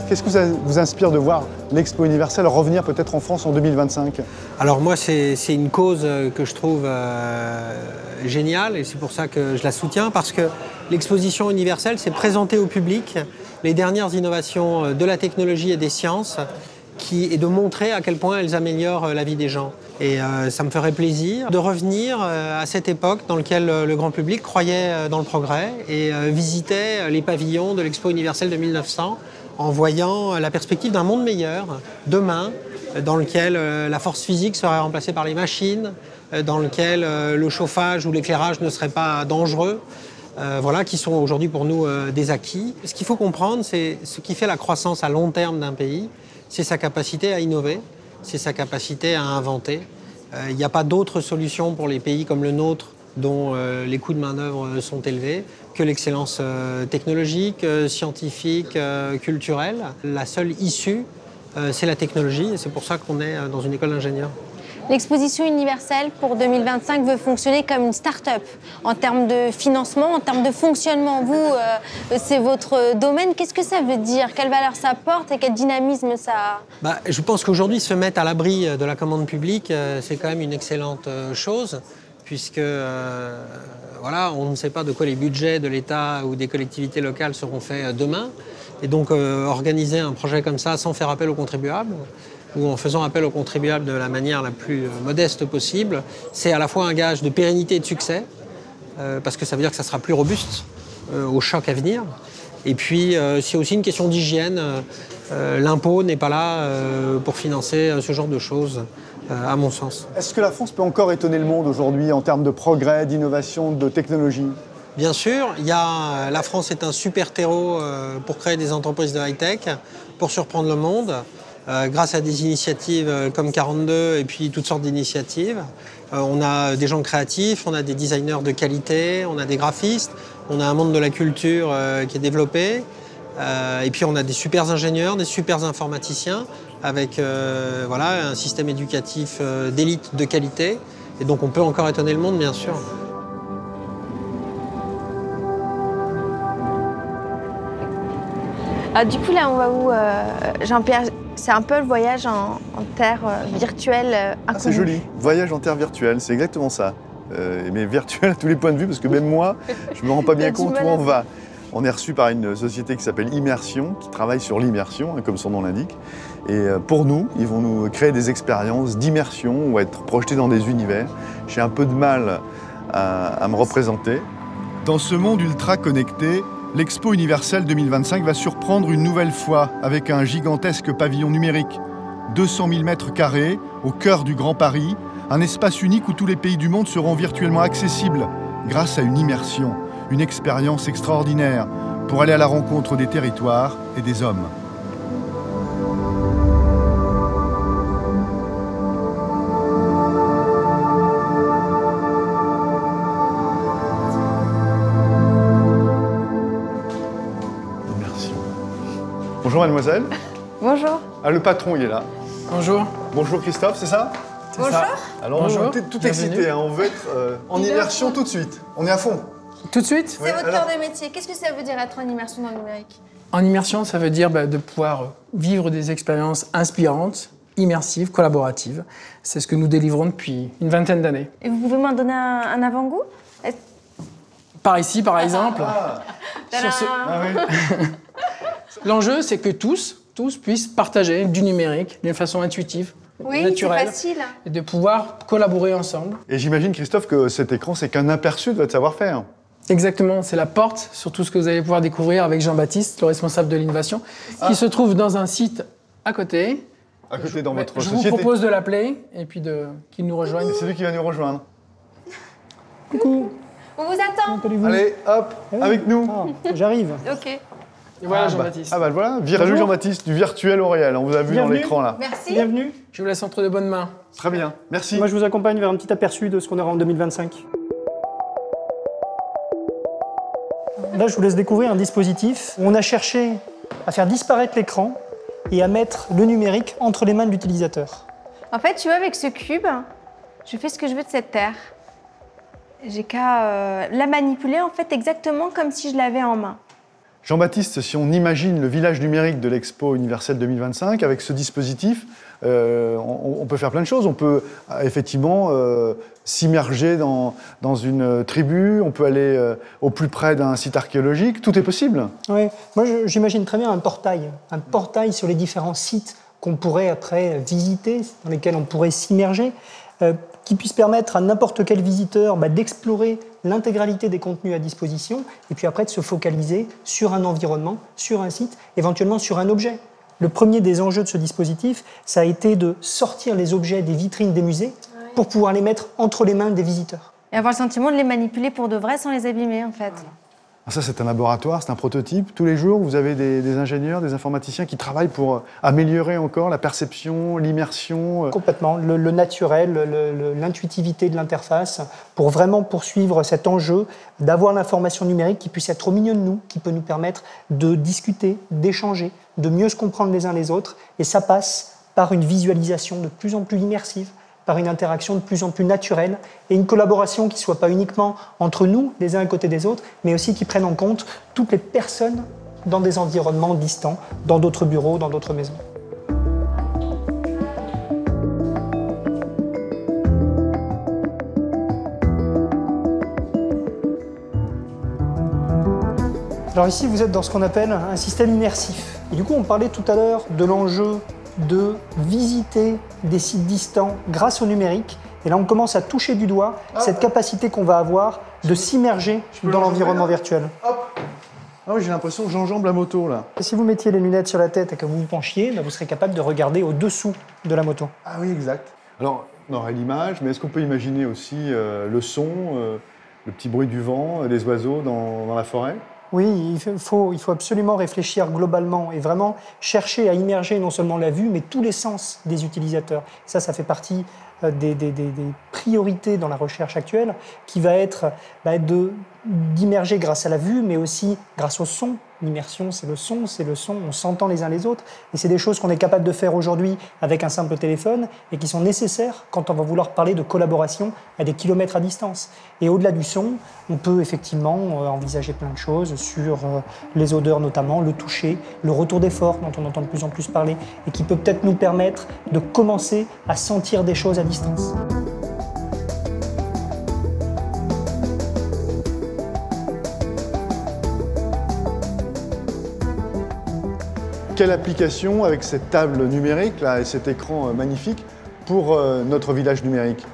Speaker 2: Qu'est-ce que ça vous inspire de voir l'Expo universelle revenir peut-être en France en 2025?
Speaker 15: Alors moi, c'est une cause que je trouve géniale et c'est pour ça que je la soutiens parce que l'exposition universelle, c'est présenter au public les dernières innovations de la technologie et des sciences et de montrer à quel point elles améliorent la vie des gens. Et ça me ferait plaisir de revenir à cette époque dans laquelle le grand public croyait dans le progrès et visitait les pavillons de l'Expo universelle de 1900 en voyant la perspective d'un monde meilleur, demain, dans lequel la force physique serait remplacée par les machines, dans lequel le chauffage ou l'éclairage ne seraient pas dangereux, voilà, qui sont aujourd'hui pour nous des acquis. Ce qu'il faut comprendre, c'est ce qui fait la croissance à long terme d'un pays, c'est sa capacité à innover, c'est sa capacité à inventer. Il n'y a pas d'autre solution pour les pays comme le nôtre, dont les coûts de main-d'œuvre sont élevés, que l'excellence technologique, scientifique, culturelle. La seule issue, c'est la technologie, et c'est pour ça qu'on est dans une école d'ingénieurs.
Speaker 7: L'exposition universelle pour 2025 veut fonctionner comme une start-up en termes de financement, en termes de fonctionnement. Vous, c'est votre domaine. Qu'est-ce que ça veut dire? Quelle valeur ça apporte et quel dynamisme ça a?
Speaker 15: Je pense qu'aujourd'hui, se mettre à l'abri de la commande publique, c'est quand même une excellente chose, puisque voilà, on ne sait pas de quoi les budgets de l'État ou des collectivités locales seront faits demain. Et donc, organiser un projet comme ça sans faire appel aux contribuables, ou en faisant appel aux contribuables de la manière la plus modeste possible, c'est à la fois un gage de pérennité et de succès, parce que ça veut dire que ça sera plus robuste aux chocs à venir. Et puis, c'est aussi une question d'hygiène. L'impôt n'est pas là pour financer ce genre de choses, à mon sens.
Speaker 2: Est-ce que la France peut encore étonner le monde aujourd'hui en termes de progrès, d'innovation, de technologie?
Speaker 15: Bien sûr, la France est un super terreau pour créer des entreprises de high-tech, pour surprendre le monde. Grâce à des initiatives comme 42 et puis toutes sortes d'initiatives. On a des gens créatifs, on a des designers de qualité, on a des graphistes, on a un monde de la culture qui est développé. Et puis on a des super ingénieurs, des super informaticiens avec un système éducatif d'élite de qualité. Et donc on peut encore étonner le monde, bien sûr.
Speaker 7: Du coup, là, on va où, Jean-Pierre? C'est un peu le voyage en terre virtuelle inconnue.
Speaker 2: C'est joli, voyage en terre virtuelle, c'est exactement ça. Mais virtuel à tous les points de vue, parce que même moi, je ne me rends pas bien compte où on va. On est reçu par une société qui s'appelle Immersion, qui travaille sur l'immersion, comme son nom l'indique. Et pour nous, ils vont nous créer des expériences d'immersion ou être projetés dans des univers. J'ai un peu de mal à me représenter. Dans ce monde ultra connecté, l'Expo universelle 2025 va surprendre une nouvelle fois avec un gigantesque pavillon numérique. 200 000 mètres carrés, au cœur du Grand Paris, un espace unique où tous les pays du monde seront virtuellement accessibles grâce à une immersion, une expérience extraordinaire pour aller à la rencontre des territoires et des hommes. Bonjour mademoiselle.
Speaker 7: Bonjour.
Speaker 2: Ah, le patron il est là.
Speaker 16: Bonjour.
Speaker 2: Bonjour Christophe, c'est ça?
Speaker 7: Bonjour.
Speaker 16: Ça.
Speaker 2: Alors
Speaker 16: bonjour.
Speaker 2: On est tout excité, on veut être en immersion tout de suite. On est à fond.
Speaker 16: Tout de suite?
Speaker 7: C'est votre cœur de métier. Qu'est-ce que ça veut dire être en immersion dans le numérique?
Speaker 16: En immersion, ça veut dire de pouvoir vivre des expériences inspirantes, immersives, collaboratives. C'est ce que nous délivrons depuis une vingtaine d'années.
Speaker 7: Et vous pouvez m'en donner un avant-goût?
Speaker 16: Par ici, par exemple.
Speaker 7: Sur ce...
Speaker 2: oui.
Speaker 16: L'enjeu, c'est que tous puissent partager du numérique d'une façon intuitive, naturelle,
Speaker 7: c'est facile.
Speaker 16: et de pouvoir collaborer ensemble.
Speaker 2: Et j'imagine, Christophe, que cet écran, c'est qu'un aperçu de votre savoir-faire.
Speaker 16: Exactement, c'est la porte sur tout ce que vous allez pouvoir découvrir avec Jean-Baptiste, le responsable de l'innovation, qui se trouve dans un site à côté.
Speaker 2: À côté dans votre
Speaker 16: société.
Speaker 2: société.
Speaker 16: Je vous propose de l'appeler et puis qu'il nous rejoigne.
Speaker 2: C'est lui qui va nous rejoindre.
Speaker 16: Coucou.
Speaker 7: On vous attend.
Speaker 2: Allez, hop, avec nous.
Speaker 16: J'arrive.
Speaker 7: Ok.
Speaker 16: Et voilà Jean-Baptiste.
Speaker 2: Voilà, Virgile Jean-Baptiste, du virtuel au réel. On vous a vu dans l'écran là.
Speaker 7: Merci.
Speaker 16: Bienvenue. Je vous laisse entre de bonnes mains.
Speaker 2: Très bien, merci.
Speaker 17: Moi, je vous accompagne vers un petit aperçu de ce qu'on aura en 2025. Là, je vous laisse découvrir un dispositif où on a cherché à faire disparaître l'écran et à mettre le numérique entre les mains de l'utilisateur.
Speaker 7: En fait, tu vois, avec ce cube, je fais ce que je veux de cette terre. J'ai qu'à la manipuler, en fait, exactement comme si je l'avais en main.
Speaker 2: Jean-Baptiste, si on imagine le village numérique de l'Expo universelle 2025, avec ce dispositif, on peut faire plein de choses. On peut effectivement s'immerger dans une tribu, on peut aller au plus près d'un site archéologique, tout est possible.
Speaker 17: Oui, moi j'imagine très bien un portail sur les différents sites qu'on pourrait après visiter, dans lesquels on pourrait s'immerger, qui puisse permettre à n'importe quel visiteur d'explorer l'intégralité des contenus à disposition et puis après de se focaliser sur un environnement, sur un site, éventuellement sur un objet. Le premier des enjeux de ce dispositif, ça a été de sortir les objets des vitrines des musées pour pouvoir les mettre entre les mains des visiteurs.
Speaker 7: Et avoir le sentiment de les manipuler pour de vrai sans les abîmer, en fait.
Speaker 2: Ça, c'est un laboratoire, c'est un prototype. Tous les jours, vous avez des ingénieurs, des informaticiens qui travaillent pour améliorer encore la perception, l'immersion.
Speaker 17: Complètement, le naturel, l'intuitivité de l'interface, pour vraiment poursuivre cet enjeu d'avoir l'information numérique qui puisse être au milieu de nous, qui peut nous permettre de discuter, d'échanger, de mieux se comprendre les uns les autres. Et ça passe par une visualisation de plus en plus immersive, par une interaction de plus en plus naturelle et une collaboration qui ne soit pas uniquement entre nous, les uns à côté des autres, mais aussi qui prenne en compte toutes les personnes dans des environnements distants, dans d'autres bureaux, dans d'autres maisons. Alors ici, vous êtes dans ce qu'on appelle un système immersif. Et du coup, on parlait tout à l'heure de l'enjeu de visiter des sites distants grâce au numérique. Et là, on commence à toucher du doigt cette capacité qu'on va avoir de s'immerger dans l'environnement virtuel.
Speaker 2: Hop. Ah oui, j'ai l'impression que j'enjambe la moto, là.
Speaker 17: Et si vous mettiez les lunettes sur la tête et que vous vous penchiez, vous serez capable de regarder au-dessous de la moto.
Speaker 2: Ah oui, exact. Alors, on aurait l'image, mais est-ce qu'on peut imaginer aussi le son, le petit bruit du vent, des oiseaux dans la forêt ?
Speaker 17: Oui, il faut absolument réfléchir globalement et vraiment chercher à immerger non seulement la vue, mais tous les sens des utilisateurs. Ça fait partie des priorités dans la recherche actuelle, qui va être d'immerger grâce à la vue, mais aussi grâce au son. L'immersion, c'est le son, on s'entend les uns les autres. Et c'est des choses qu'on est capable de faire aujourd'hui avec un simple téléphone et qui sont nécessaires quand on va vouloir parler de collaboration à des kilomètres à distance. Et au-delà du son, on peut effectivement envisager plein de choses sur les odeurs notamment, le toucher, le retour d'effort dont on entend de plus en plus parler et qui peut peut-être nous permettre de commencer à sentir des choses à distance.
Speaker 2: Quelle application avec cette table numérique là, et cet écran magnifique pour notre village numérique?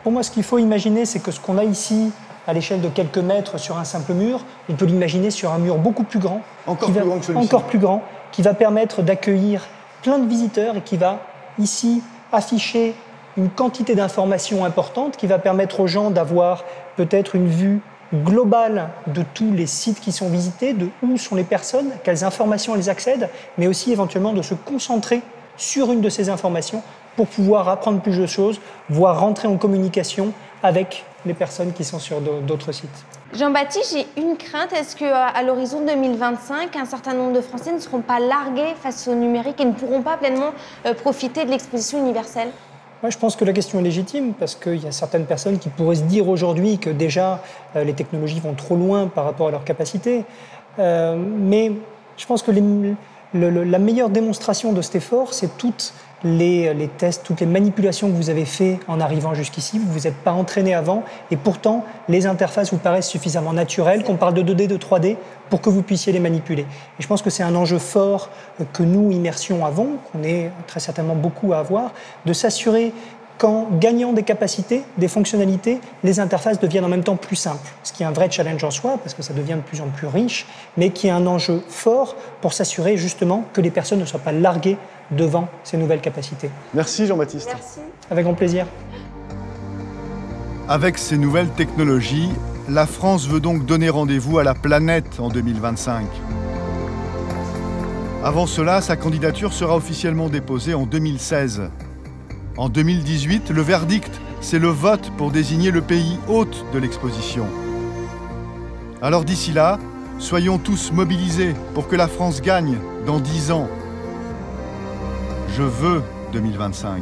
Speaker 17: Pour moi, ce qu'il faut imaginer, c'est que ce qu'on a ici, à l'échelle de quelques mètres sur un simple mur, on peut l'imaginer sur un mur beaucoup plus grand.
Speaker 2: Encore plus grand que celui-ci.
Speaker 17: Encore plus grand, qui va permettre d'accueillir plein de visiteurs et qui va ici afficher une quantité d'informations importantes, qui va permettre aux gens d'avoir peut-être une vue globale de tous les sites qui sont visités, de où sont les personnes, quelles informations elles accèdent, mais aussi éventuellement de se concentrer sur une de ces informations pour pouvoir apprendre plus de choses, voire rentrer en communication avec les personnes qui sont sur d'autres sites.
Speaker 7: Jean-Baptiste, j'ai une crainte. Est-ce qu'à l'horizon 2025, un certain nombre de Français ne seront pas largués face au numérique et ne pourront pas pleinement profiter de l'exposition universelle ?
Speaker 17: Moi, je pense que la question est légitime parce qu'il y a certaines personnes qui pourraient se dire aujourd'hui que déjà les technologies vont trop loin par rapport à leurs capacités. Mais je pense que la meilleure démonstration de cet effort, c'est toutes les tests, toutes les manipulations que vous avez faites en arrivant jusqu'ici. Vous ne vous êtes pas entraîné avant et pourtant, les interfaces vous paraissent suffisamment naturelles, qu'on parle de 2D, de 3D, pour que vous puissiez les manipuler. Et je pense que c'est un enjeu fort que nous, Immersion, avons, qu'on est très certainement beaucoup à avoir, de s'assurer qu'en gagnant des capacités, des fonctionnalités, les interfaces deviennent en même temps plus simples. Ce qui est un vrai challenge en soi, parce que ça devient de plus en plus riche, mais qui est un enjeu fort pour s'assurer justement que les personnes ne soient pas larguées devant ces nouvelles capacités.
Speaker 2: Merci Jean-Baptiste.
Speaker 7: Merci.
Speaker 17: Avec grand plaisir.
Speaker 2: Avec ces nouvelles technologies, la France veut donc donner rendez-vous à la planète en 2025. Avant cela, sa candidature sera officiellement déposée en 2016. En 2018, le verdict, c'est le vote pour désigner le pays hôte de l'exposition. Alors d'ici là, soyons tous mobilisés pour que la France gagne dans 10 ans. Je veux 2025.